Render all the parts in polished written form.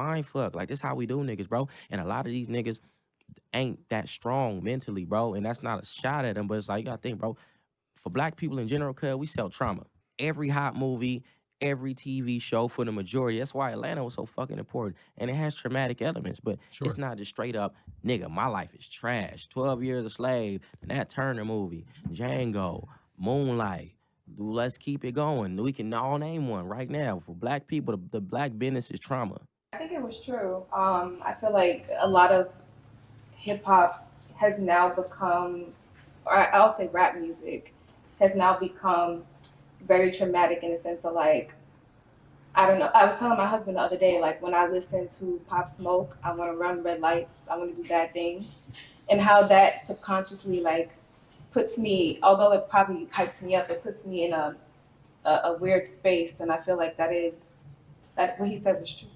mind fuck. Like, this how we do niggas, bro. And a lot of these niggas ain't that strong mentally, bro. And that's not a shot at them, but it's like, you gotta think, bro, for black people in general, cuz we sell trauma. Every hot movie, every TV show for the majority. That's why Atlanta was so fucking important. And it has traumatic elements, but it's not just straight up, nigga, my life is trash. 12 Years a Slave, and that Turner movie, Django, Moonlight. Let's keep it going. We can all name one right now. For black people, the black business is trauma. I think it was true. I feel like a lot of hip hop has now become, or I'll say rap music, has now become very traumatic in the sense of like, I don't know. I was telling my husband the other day, like when I listen to Pop Smoke, I want to run red lights, I want to do bad things, and how that subconsciously like puts me, although it probably hypes me up, it puts me in a weird space, and I feel like that what he said was true.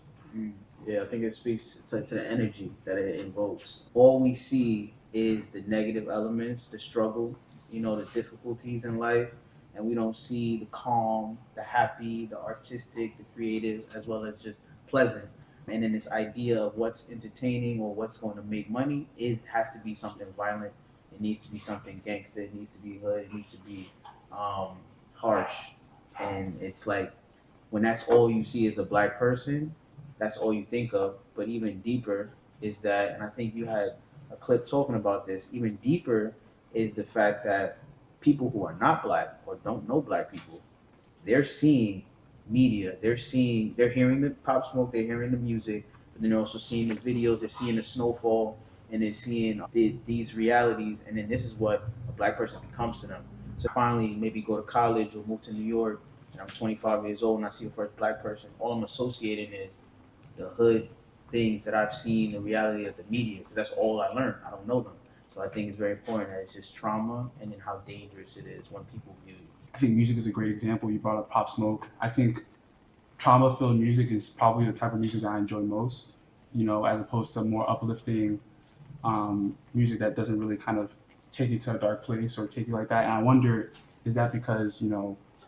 Yeah, I think it speaks to the energy that it invokes. All we see is the negative elements, the struggle, the difficulties in life, and we don't see the calm, the happy, the artistic, the creative, as well as just pleasant. And then this idea of what's entertaining or what's going to make money has to be something violent. It needs to be something gangster. It needs to be hood. It needs to be harsh. And it's like when that's all you see as a black person, that's all you think of. But even deeper is that, and I think you had a clip talking about this, even deeper is the fact that people who are not black or don't know black people, they're seeing media, they're hearing the Pop Smoke, they're hearing the music, but then they're also seeing the videos, they're seeing the snowfall, and they're seeing these realities, and then this is what a black person becomes to them. So finally, maybe go to college or move to New York, and I'm 25 years old and I see the first black person, all I'm associating is the hood things that I've seen, the reality of the media, because that's all I learned. I don't know them. So I think it's very important that it's just trauma and then how dangerous it is when people view you. I think music is a great example. You brought up Pop Smoke. I think trauma-filled music is probably the type of music that I enjoy most, as opposed to more uplifting music that doesn't really kind of take you to a dark place or take you like that. And I wonder, is that because,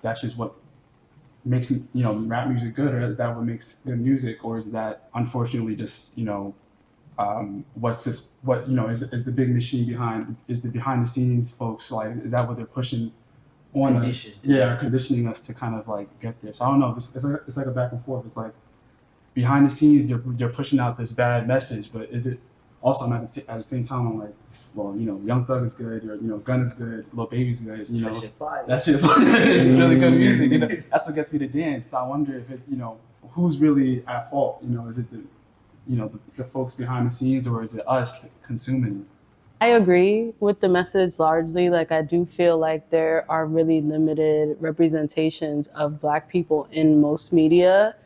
that's just what makes, rap music good, or is that what makes good music? Or is that unfortunately just, is the big machine is the behind the scenes folks, like, is that what they're pushing on us? Yeah, conditioning us to kind of like get there. So I don't know, it's like a back and forth. It's like behind the scenes they're pushing out this bad message, but is it also at the same time I'm like, well, Young Thug is good, or Gun is good, Lil Baby's good, That shit fire. It's really good music. That's what gets me to dance. So I wonder if it's who's really at fault. Is it the folks behind the scenes, or is it us consuming it? I agree with the message largely. Like, I do feel like there are really limited representations of Black people in most media.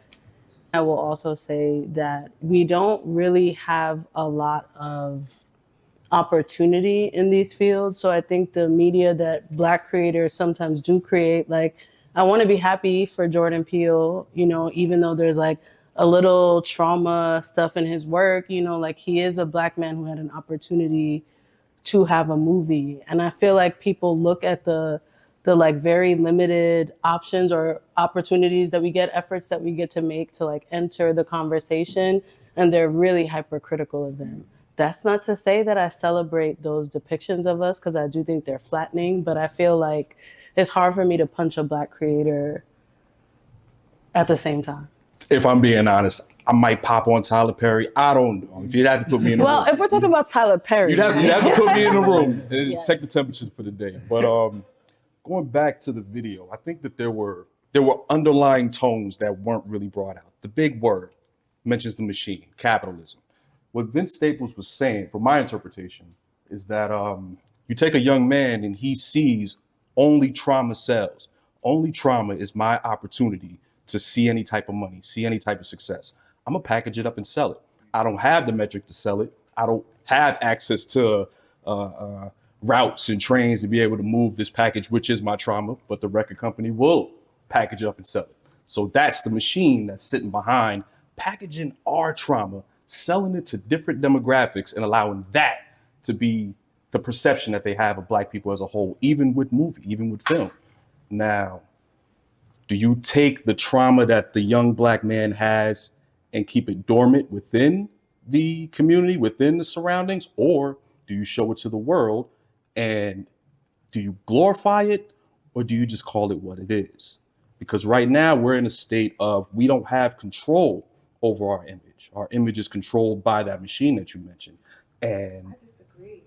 I will also say that we don't really have a lot of opportunity in these fields. So I think the media that Black creators sometimes do create, like, I want to be happy for Jordan Peele, even though there's like a little trauma stuff in his work, like he is a Black man who had an opportunity to have a movie. And I feel like people look at the like very limited options or opportunities that we get, efforts that we get to make to like enter the conversation, and they're really hypercritical of them. That's not to say that I celebrate those depictions of us, because I do think they're flattening, but I feel like it's hard for me to punch a Black creator at the same time. If I'm being honest, I might pop on Tyler Perry. I don't know. If you'd have to put me in the room. Well, if we're talking about Tyler Perry. You'd have to put me in the room and check the temperature for the day. But going back to the video, I think that there were underlying tones that weren't really brought out. The big word mentions the machine, capitalism. What Vince Staples was saying, from my interpretation, is that you take a young man and he sees only trauma sells. Only trauma is my opportunity to see any type of money, see any type of success. I'm gonna package it up and sell it. I don't have the metric to sell it. I don't have access to routes and trains to be able to move this package, which is my trauma, but the record company will package it up and sell it. So that's the machine that's sitting behind packaging our trauma, selling it to different demographics, and allowing that to be the perception that they have of Black people as a whole, even with movie, even with film. Now, do you take the trauma that the young Black man has and keep it dormant within the community, within the surroundings, or do you show it to the world, and do you glorify it, or do you just call it what it is? Because right now we're in a state of we don't have control over our image. Our image is controlled by that machine that you mentioned. And I disagree.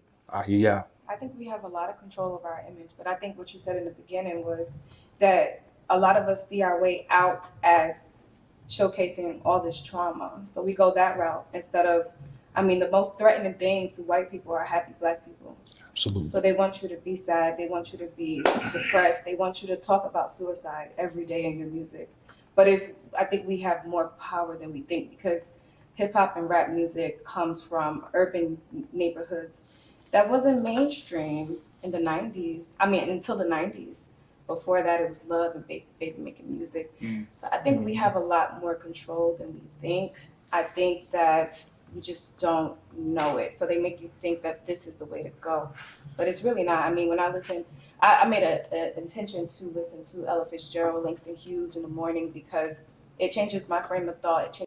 yeah, I think we have a lot of control over our image, but I think what you said in the beginning was that a lot of us see our way out as showcasing all this trauma. So we go that route instead of, I mean, the most threatening thing to white people are happy black people. absolutely. So they want you to be sad, they want you to be depressed, they want you to talk about suicide every day in your music. But I think we have more power than we think, because hip hop and rap music comes from urban neighborhoods that wasn't mainstream in the 90s. I mean, until the 90s. Before that, it was Love and Baby making music. So I think we have a lot more control than we think. I think that we just don't know it. So they make you think that this is the way to go. But it's really not. I mean, when I listen, I made an intention to listen to Ella Fitzgerald, Langston Hughes in the morning, because it changes my frame of thought. It changes